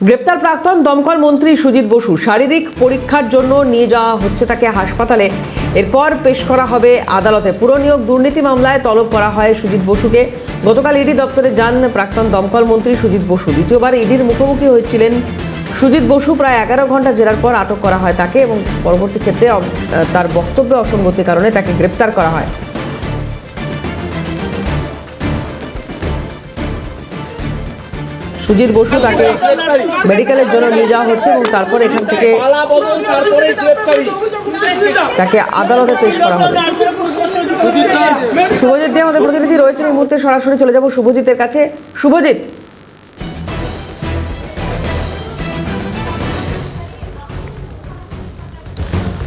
গ্রেপ্তার প্রাক্তন দমকল মন্ত্রী সুজিত বসু শারীরিক পরীক্ষার জন্য নিয়ে যাওয়া হচ্ছে তাকে হাসপাতালে। এরপর পেশ করা হবে আদালতে। পুরনিয়োগ দুর্নীতি মামলায় তলব করা হয় সুজিত বসুকে। গতকাল ইডি দপ্তরে যান প্রাক্তন দমকল মন্ত্রী সুজিত বসু। দ্বিতীয়বার ইডির মুখোমুখি হয়েছিলেন সুজিত বসু। প্রায় 11 ঘন্টা জেরার পর আটক করা হয় তাকে এবং পরবর্তী ক্ষেত্রে তার বক্তব্যে অসঙ্গতির কারণে তাকে গ্রেপ্তার করা হয়। সুজিত বসু তাকে মেডিকেলের জন্য নিয়ে যাওয়া হচ্ছে এবং তারপর এখান থেকে তাকে আদালতে পেশ করা হবে। শুভজিৎ দিয়ে আমাদের প্রতিনিধি রয়েছেন এই মুহূর্তে, সরাসরি চলে যাব শুভজিতের কাছে। শুভজিৎ,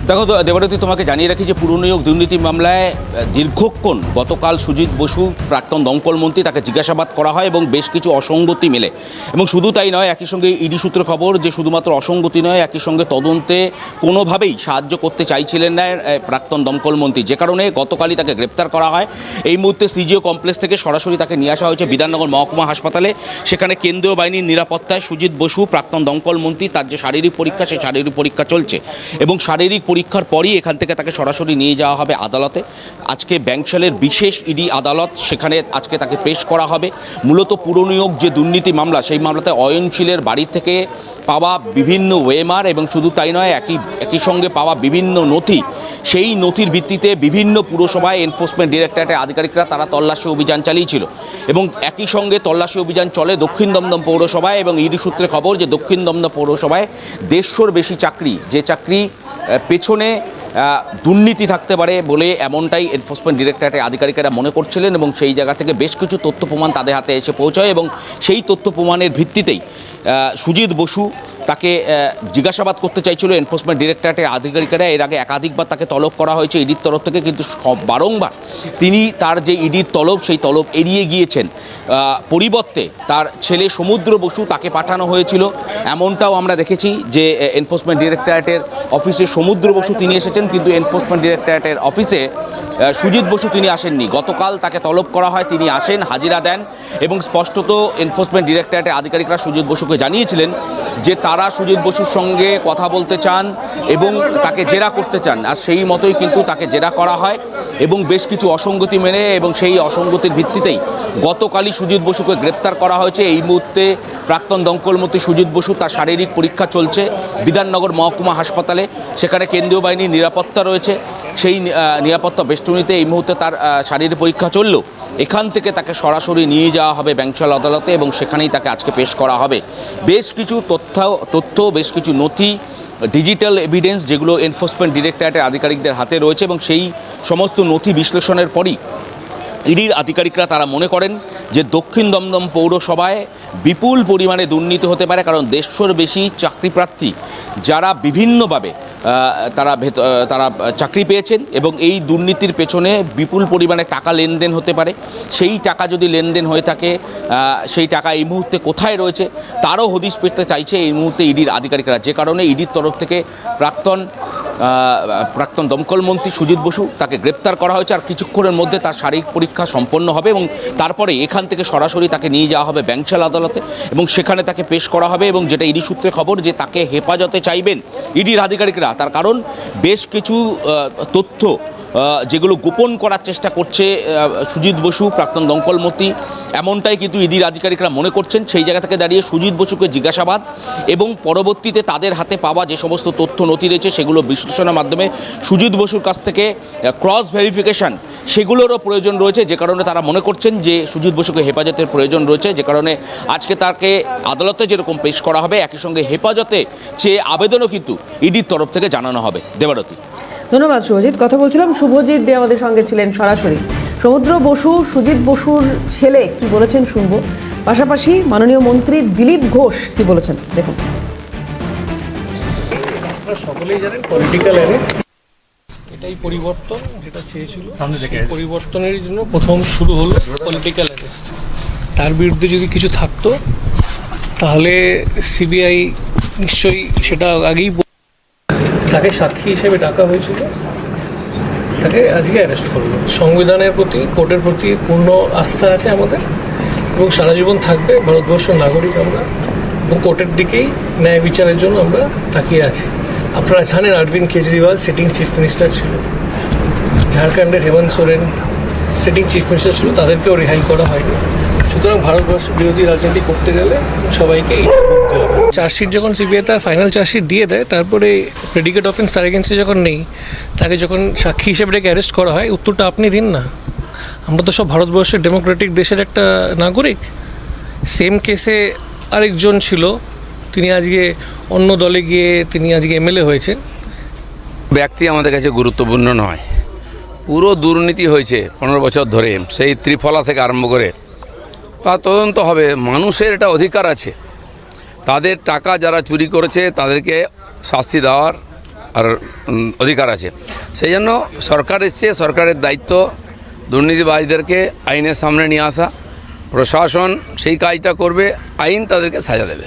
দেখো দেবরতী, তোমাকে জানিয়ে রাখি যে পুরনিয়োগ দুর্নীতি মামলায় দীর্ঘক্ষণ গতকাল সুজিত বসু প্রাক্তন দমকল মন্ত্রী তাকে জিজ্ঞাসাবাদ করা হয় এবং বেশ কিছু অসঙ্গতি মেলে। এবং শুধু তাই নয়, একই সঙ্গে ইডি সূত্রে খবর যে শুধুমাত্র অসঙ্গতি নয়, একই সঙ্গে তদন্তে কোনোভাবেই সাহায্য করতে চাইছিলেন না প্রাক্তন দমকল মন্ত্রী, যে কারণে গতকালই তাকে গ্রেপ্তার করা হয়। এই মুহূর্তে সিজিও কমপ্লেক্স থেকে সরাসরি তাকে নিয়ে আসা হয়েছে বিধাননগর মহকুমা হাসপাতালে। সেখানে কেন্দ্রীয় বাহিনীর নিরাপত্তায় সুজিত বসু প্রাক্তন দমকল মন্ত্রী তার যে শারীরিক পরীক্ষা, সেই শারীরিক পরীক্ষা চলছে এবং শারীরিক পরীক্ষার পরই এখান থেকে তাকে সরাসরি নিয়ে যাওয়া হবে আদালতে। আজকে ব্যাংকশালের বিশেষ ইডি আদালত, সেখানে আজকে তাকে পেশ করা হবে। মূলত পুরনিয়োগ যে দুর্নীতি মামলা, সেই মামলাতে অয়নশীলের বাড়ি থেকে পাওয়া বিভিন্ন ওয়েমার এবং শুধু তাই নয়, একই সঙ্গে পাওয়া বিভিন্ন নথি, সেই নথির ভিত্তিতে বিভিন্ন পুরসভায় এনফোর্সমেন্ট ডিরেক্টরেটের আধিকারিকরা তারা তল্লাশি অভিযান চালিয়েছিল এবং একই সঙ্গে তল্লাশি অভিযান চলে দক্ষিণ দমদম পৌরসভায়। এবং ইডি সূত্রে খবর যে দক্ষিণ দমদম পৌরসভায় 150-র বেশি চাকরি, যে চাকরি পেছনে দুর্নীতি থাকতে পারে বলে এমনটাই এনফোর্সমেন্ট ডিরেক্টরেটের আধিকারিকেরা মনে করছিলেন এবং সেই জায়গা থেকে বেশ কিছু তথ্য প্রমাণ তাদের হাতে এসে পৌঁছয় এবং সেই তথ্য প্রমাণের ভিত্তিতেই সুজিত বসু তাকে জিজ্ঞাসাবাদ করতে চাইছিল এনফোর্সমেন্ট ডিরেক্টরেটের আধিকারিকেরা। এর আগে একাধিকবার তাকে তলব করা হয়েছে ইডির তরফ থেকে, কিন্তু বারংবার তিনি তার যে ইডির তলব, সেই তলব এড়িয়ে গিয়েছেন। পরিবর্তে তার ছেলে সমুদ্র বসু, তাকে পাঠানো হয়েছিল। এমনটাও আমরা দেখেছি যে এনফোর্সমেন্ট ডিরেক্টরেটের অফিসে সমুদ্র বসু তিনি এসেছেন, কিন্তু এনফোর্সমেন্ট ডিরেক্টরেটের অফিসে সুজিত বসু তিনি আসেননি। গতকাল তাকে তলব করা হয়, তিনি আসেন, হাজিরা দেন এবং স্পষ্টত এনফোর্সমেন্ট ডিরেক্টরেটের আধিকারিকরা সুজিত বসুকে জানিয়েছিলেন যে তারা সুজিত বসুর সঙ্গে কথা বলতে চান এবং তাকে জেরা করতে চান। আর সেই মতোই কিন্তু তাকে জেরা করা হয় এবং বেশ কিছু অসঙ্গতি মেনে এবং সেই অসঙ্গতির ভিত্তিতেই গতকালই সুজিত বসুকে গ্রেপ্তার করা হয়েছে। এই মুহূর্তে প্রাক্তন দমকল মন্ত্রী সুজিত বসু তার শারীরিক পরীক্ষা চলছে বিধাননগর মহকুমা হাসপাতালে। সেখানে কেন্দ্রীয় বাহিনীর নিরাপত্তা রয়েছে, সেই নিরাপত্তা বেষ্টনীতে এই মুহূর্তে তার শারীরিক পরীক্ষা চলল। এখান থেকে তাকে সরাসরি নিয়ে যাওয়া হবে ব্যাংকশাল আদালতে এবং সেখানেই তাকে আজকে পেশ করা হবে। বেশ কিছু তথ্য, বেশ কিছু নথি, ডিজিটাল এভিডেন্স যেগুলো এনফোর্সমেন্ট ডিরেক্টরেটের আধিকারিকদের হাতে রয়েছে এবং সেই সমস্ত নথি বিশ্লেষণের পরই ইডির আধিকারিকরা তারা মনে করেন যে দক্ষিণ দমদম পৌরসভায় বিপুল পরিমাণে দুর্নীতি হতে পারে, কারণ 150-র বেশি চাকরিপ্রার্থী যারা বিভিন্নভাবে তারা চাকরি পেয়েছেন এবং এই দুর্নীতির পেছনে বিপুল পরিমাণে টাকা লেনদেন হতে পারে। সেই টাকা যদি লেনদেন হয়ে থাকে, সেই টাকা এই মুহূর্তে কোথায় রয়েছে তারও হদিশ পেতে চাইছে এই মুহূর্তে ইডির আধিকারিকরা, যে কারণে ইডির তরফ থেকে প্রাক্তন দমকল মন্ত্রী সুজিত বসু তাকে গ্রেপ্তার করা হয়েছে। আর কিছুক্ষণের মধ্যে তার শারীরিক পরীক্ষা সম্পন্ন হবে এবং তারপরে এখান থেকে সরাসরি তাকে নিয়ে যাওয়া হবে ব্যাংকশাল আদালতে এবং সেখানে তাকে পেশ করা হবে। এবং যেটা ইডি সূত্রে খবর যে তাকে হেফাজতে চাইবেন ইডির আধিকারিকরা, তার কারণ বেশ কিছু তথ্য যেগুলো গোপন করার চেষ্টা করছে সুজিত বসু প্রাক্তন দমকল মন্ত্রী, এমনটাই কিন্তু ইডির আধিকারিকরা মনে করছেন। সেই জায়গা থেকে দাঁড়িয়ে সুজিত বসুকে জিজ্ঞাসাবাদ এবং পরবর্তীতে তাদের হাতে পাওয়া যে সমস্ত তথ্য নথি রয়েছে সেগুলো বিশ্লেষণের মাধ্যমে সুজিত বসুর কাছ থেকে ক্রস ভেরিফিকেশান সেগুলোরও প্রয়োজন রয়েছে, যে কারণে তারা মনে করছেন যে সুজিত বসুকে হেফাজতের প্রয়োজন রয়েছে, যে কারণে আজকে তাকে আদালতে যেরকম পেশ করা হবে একই সঙ্গে হেফাজতে চেয়ে আবেদনও কিন্তু ইডির তরফ থেকে জানানো হবে। দেবারতী, ধন্যবাদ শুভজিৎ। কথা বলছিলাম শুভজিৎ দে আমাদের সঙ্গে ছিলেন সরাসরি। সমুদ্র বসু সুজিত বসুর ছেলে কি বলেছেন শুনবো, পাশাপাশি মাননীয় মন্ত্রী দিলীপ ঘোষ কি বলেছেন দেখুন। আপনারা সকলেই জানেন পলিটিক্যাল অ্যারেস্ট, এটাই পরিবর্তন যেটা চেয়েছিল। পরিবর্তনের জন্য প্রথম শুরু হলো পলিটিক্যাল অ্যারেস্ট। তার বিরুদ্ধে যদি কিছু থাকতো তাহলে সিবিআই নিশ্চয়ই সেটা আগেই, তাকে সাক্ষী হিসেবে ডাকা হয়েছিল, তাকে আজকে অ্যারেস্ট করলো। সংবিধানের প্রতি, কোর্টের প্রতি পূর্ণ আস্থা আছে আমাদের এবং সারা জীবন থাকবে। ভারতবর্ষের নাগরিক আমরা, এবং কোর্টের দিকেই ন্যায় বিচারের জন্য আমরা তাকিয়ে আছি। আপনারা জানেন Arvind Kejriwal sitting chief minister ছিল, ঝাড়খণ্ডের Hemant Soren sitting chief minister ছিল, তাদেরকেও রেহাই করা হয়নি। সুতরাং ভারতবর্ষ বিরোধী রাজনীতি করতে গেলে সবাইকে এটা ভুগতে হবে। চার্জশিট যখন সিবিআই তার ফাইনাল চার্জশিট দিয়ে দেয়, তারপরে প্রেডিকেট অফেন্স তার এগেন্সে যখন নেই, তাকে যখন সাক্ষী হিসেবে ডেকে অ্যারেস্ট করা হয়, উত্তরটা আপনি দিন না। আমরা তো সব ভারতবর্ষের ডেমোক্রেটিক দেশের একটা নাগরিক। সেম কেসে আরেকজন ছিল, তিনি আজকে অন্য দলে গিয়ে তিনি আজকে এমএলএ হয়েছেন। ব্যক্তি আমাদের কাছে গুরুত্বপূর্ণ নয়, পুরো দুর্নীতি হয়েছে 15 বছর ধরে, সেই ত্রিফলা থেকে আরম্ভ করে তা তদন্ত হবে। মানুষের এটা অধিকার আছে, তাদের টাকা যারা চুরি করেছে তাদেরকে শাস্তি দেওয়ার আর অধিকার আছে। সেই জন্য সরকার এসছে, সরকারের দায়িত্ব দুর্নীতিবাজদেরকে আইনের সামনে নিয়ে আসা। প্রশাসন সেই কাজটা করবে, আইন তাদেরকে সাজা দেবে।